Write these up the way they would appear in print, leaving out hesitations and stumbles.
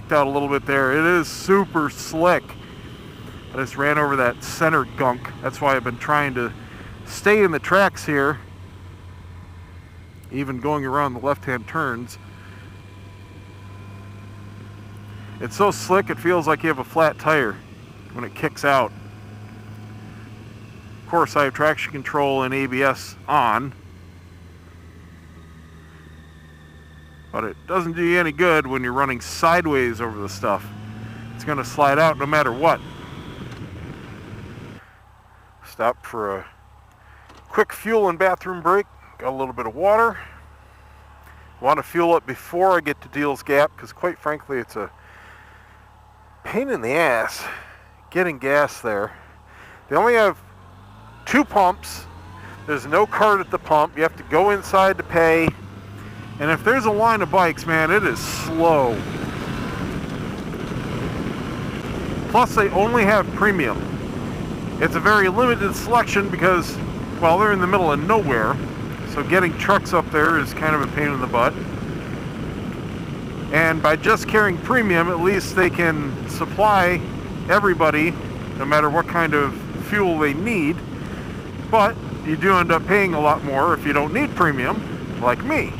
slicked out a little bit there. It is super slick. I just ran over that center gunk. That's why I've been trying to stay in the tracks here, even going around the left-hand turns. It's so slick it feels like you have a flat tire when it kicks out. Of course, I have traction control and ABS on, but it doesn't do you any good when you're running sideways over the stuff. It's going to slide out no matter what. Stop for a quick fuel and bathroom break. Got a little bit of water. Want to fuel up before I get to Deals Gap, because quite frankly it's a pain in the ass getting gas there. They only have 2 pumps. There's no cart at the pump. You have to go inside to pay. And if there's a line of bikes, man, it is slow. Plus, they only have premium. It's a very limited selection because, well, they're in the middle of nowhere. So getting trucks up there is kind of a pain in the butt. And by just carrying premium, at least they can supply everybody, no matter what kind of fuel they need. But you do end up paying a lot more if you don't need premium, like me.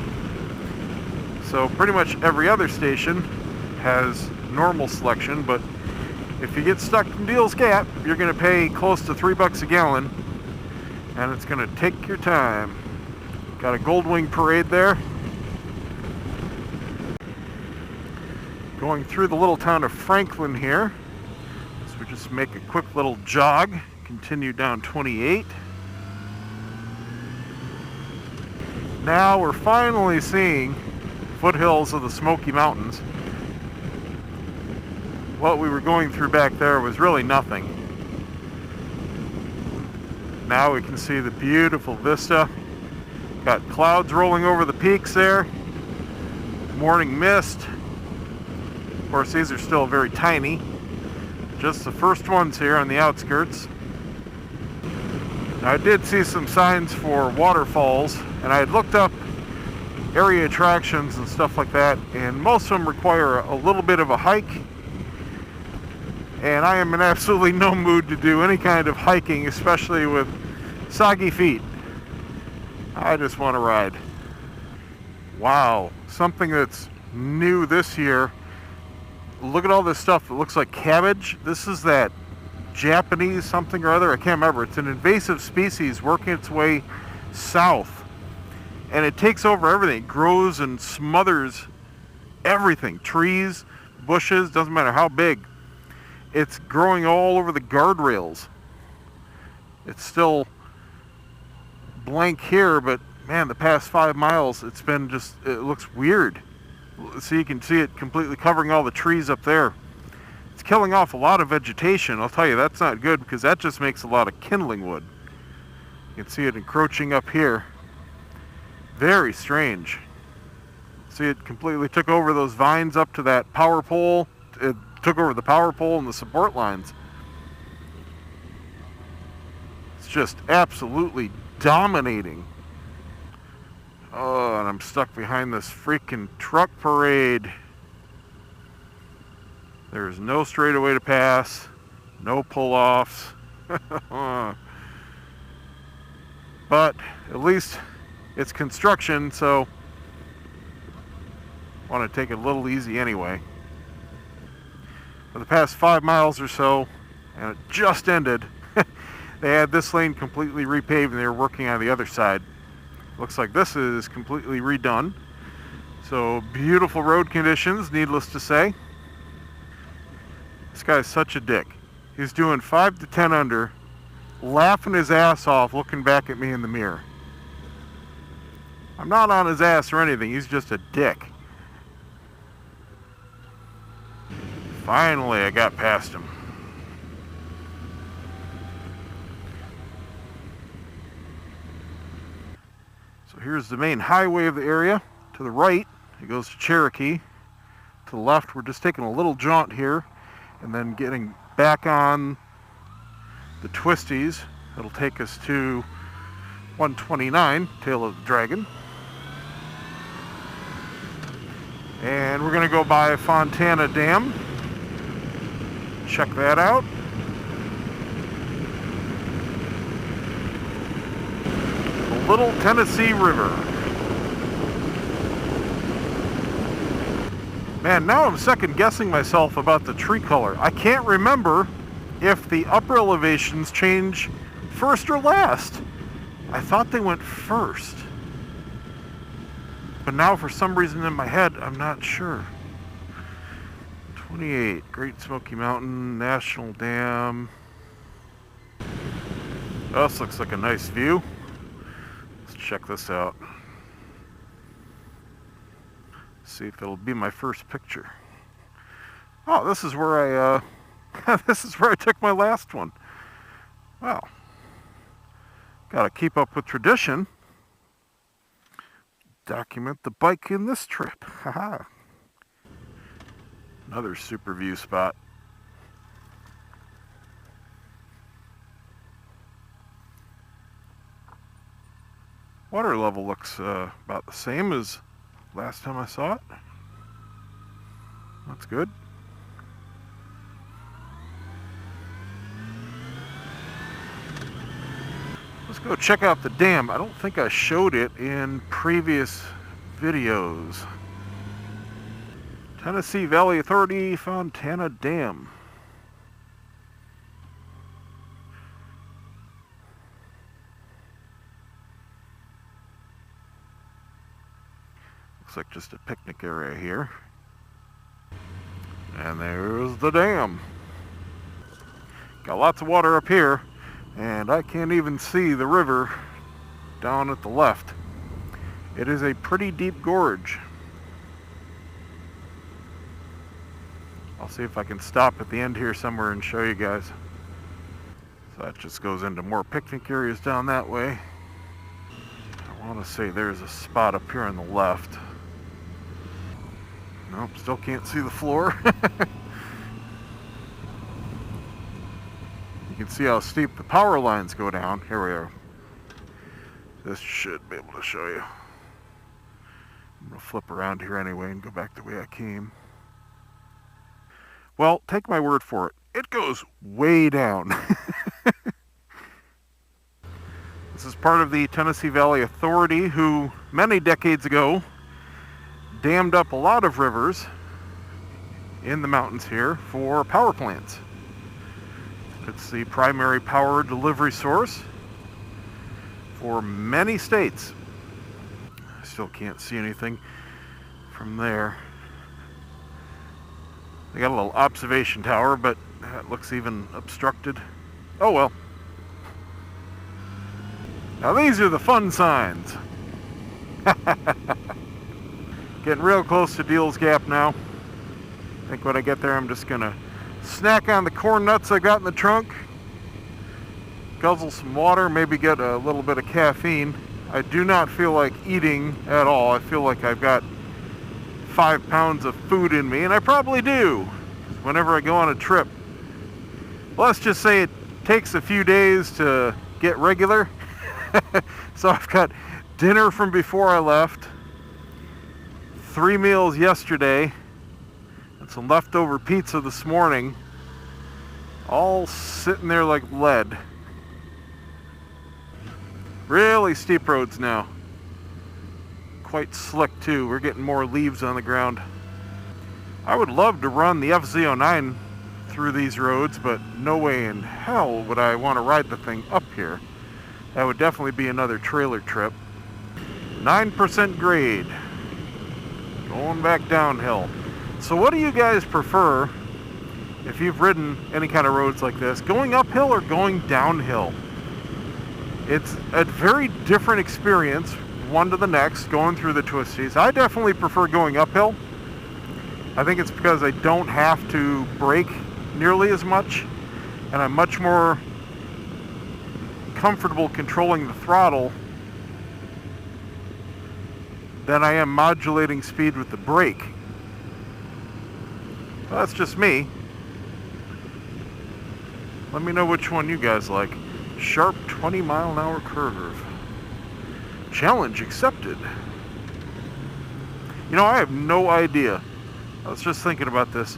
So pretty much every other station has normal selection, but if you get stuck in Deals Gap, you're going to pay close to $3 a gallon, and it's going to take your time. Got a Gold Wing parade there. Going through the little town of Franklin here. So we just make a quick little jog, continue down 28. Now we're finally seeing foothills of the Smoky Mountains. What we were going through back there was really nothing. Now we can see the beautiful vista. Got clouds rolling over the peaks there. Morning mist. Of course, these are still very tiny. Just the first ones here on the outskirts. Now, I did see some signs for waterfalls, and I had looked up area attractions and stuff like that, and most of them require a little bit of a hike. And I am in absolutely no mood to do any kind of hiking, especially with soggy feet. I just want to ride. Wow, something that's new this year. Look at all this stuff that looks like cabbage. This is that Japanese something or other. I can't remember. It's an invasive species working its way south. And it takes over everything. It grows and smothers everything. Trees, bushes, doesn't matter how big. It's growing all over the guardrails. It's still blank here, but man, the past 5 miles, it's been just, it looks weird. So you can see it completely covering all the trees up there. It's killing off a lot of vegetation. I'll tell you, that's not good, because that just makes a lot of kindling wood. You can see it encroaching up here. Very strange. See, it completely took over those vines up to that power pole. It took over the power pole and the support lines. It's just absolutely dominating. Oh, and I'm stuck behind this freaking truck parade. There's no straightaway to pass, no pull-offs. But at least it's construction, so I want to take it a little easy anyway. For the past 5 miles or so, and it just ended, they had this lane completely repaved and they were working on the other side. Looks like this is completely redone. So beautiful road conditions, needless to say. This guy's such a dick. He's doing 5 to 10 under, laughing his ass off, looking back at me in the mirror. I'm not on his ass or anything, he's just a dick. Finally, I got past him. So here's the main highway of the area. To the right, it goes to Cherokee. To the left, we're just taking a little jaunt here and then getting back on the twisties. It'll take us to 129, Tail of the Dragon. And we're going to go by Fontana Dam. Check that out. The Little Tennessee River. Man, now I'm second guessing myself about the tree color. I can't remember if the upper elevations change first or last. I thought they went first. But now for some reason in my head, I'm not sure. 28, Great Smoky Mountain, National Dam. Oh, this looks like a nice view. Let's check this out. See if it'll be my first picture. Oh, this is where I this is where I took my last one. Wow. Gotta keep up with tradition. Document the bike in this trip. Haha. Another super view spot. Water level looks about the same as last time I saw it. That's good. Let's go check out the dam. I don't think I showed it in previous videos. Tennessee Valley Authority, Fontana Dam. Looks like just a picnic area here. And there's the dam. Got lots of water up here. And I can't even see the river down at the left. It is a pretty deep gorge. I'll see if I can stop at the end here somewhere and show you guys. So that just goes into more picnic areas down that way. I want to say there's a spot up here on the left. Nope, still can't see the floor. You can see how steep the power lines go down. Here we are. This should be able to show you. I'm going to flip around here anyway and go back the way I came. Well, take my word for it. It goes way down. This is part of the Tennessee Valley Authority, who many decades ago dammed up a lot of rivers in the mountains here for power plants. It's the primary power delivery source for many states. I still can't see anything from there. They got a little observation tower, but that looks even obstructed. Oh well. Now these are the fun signs. Getting real close to Deal's Gap now. I think when I get there I'm just gonna snack on the corn nuts I got in the trunk, guzzle some water, maybe get a little bit of caffeine. I do not feel like eating at all. I feel like I've got 5 pounds of food in me, and I probably do whenever I go on a trip. Let's just say it takes a few days to get regular. So I've got dinner from before I left, 3 meals yesterday, and some leftover pizza this morning, all sitting there like lead. Really steep roads now. Quite slick too. We're getting more leaves on the ground. I would love to run the FZ09 through these roads, but no way in hell would I want to ride the thing up here. That would definitely be another trailer trip. 9% grade. Going back downhill. So what do you guys prefer if you've ridden any kind of roads like this? Going uphill or going downhill? It's a very different experience, one to the next, going through the twisties. I definitely prefer going uphill. I think it's because I don't have to brake nearly as much, and I'm much more comfortable controlling the throttle than I am modulating speed with the brake. Well, that's just me. Let me know which one you guys like. Sharp 20-mile-an-hour curve. Challenge accepted. You know, I have no idea. I was just thinking about this.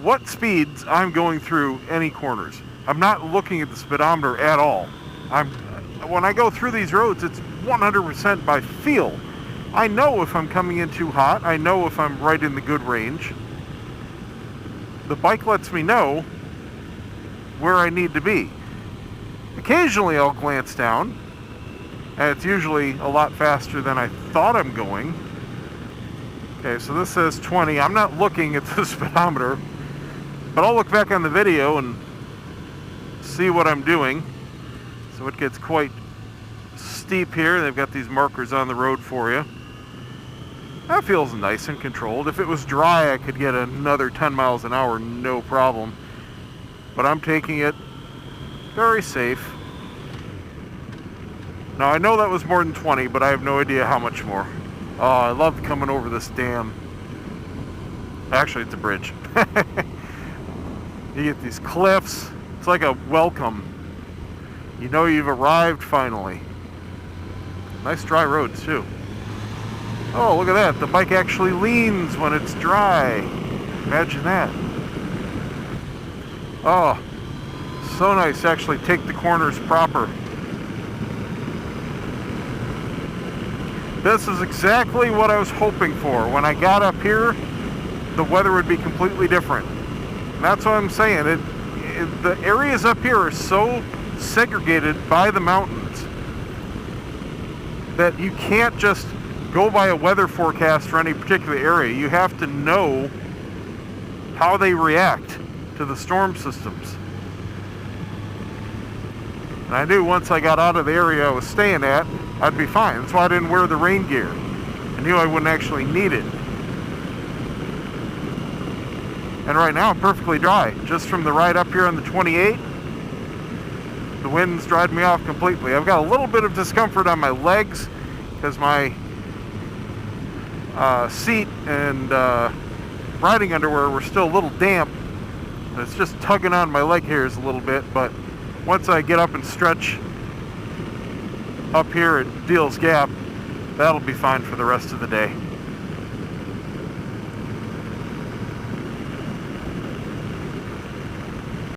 What speeds I'm going through any corners. I'm not looking at the speedometer at all. When I go through these roads, it's 100% by feel. I know if I'm coming in too hot. I know if I'm right in the good range. The bike lets me know where I need to be. Occasionally I'll glance down, and it's usually a lot faster than I thought I'm going. Okay, so this says 20. I'm not looking at the speedometer, but I'll look back on the video and see what I'm doing. So it gets quite steep here. They've got these markers on the road for you. That feels nice and controlled. If it was dry, I could get another 10 miles an hour, no problem. But I'm taking it very safe. Now, I know that was more than 20, but I have no idea how much more. Oh, I love coming over this dam. Actually, it's a bridge. You get these cliffs. It's like a welcome. You know you've arrived finally. Nice dry roads, too. Oh, look at that. The bike actually leans when it's dry. Imagine that. Oh, so nice to actually take the corners proper. This is exactly what I was hoping for. When I got up here, the weather would be completely different. And that's what I'm saying. The areas up here are so segregated by the mountains that you can't just go by a weather forecast for any particular area. You have to know how they react to the storm systems. And I knew once I got out of the area I was staying at, I'd be fine. That's why I didn't wear the rain gear. I knew I wouldn't actually need it. And right now I'm perfectly dry. Just from the ride up here on the 28, the wind's dried me off completely. I've got a little bit of discomfort on my legs because my seat and riding underwear were still a little damp. It's just tugging on my leg hairs a little bit, but once I get up and stretch up here at Deal's Gap, that'll be fine for the rest of the day.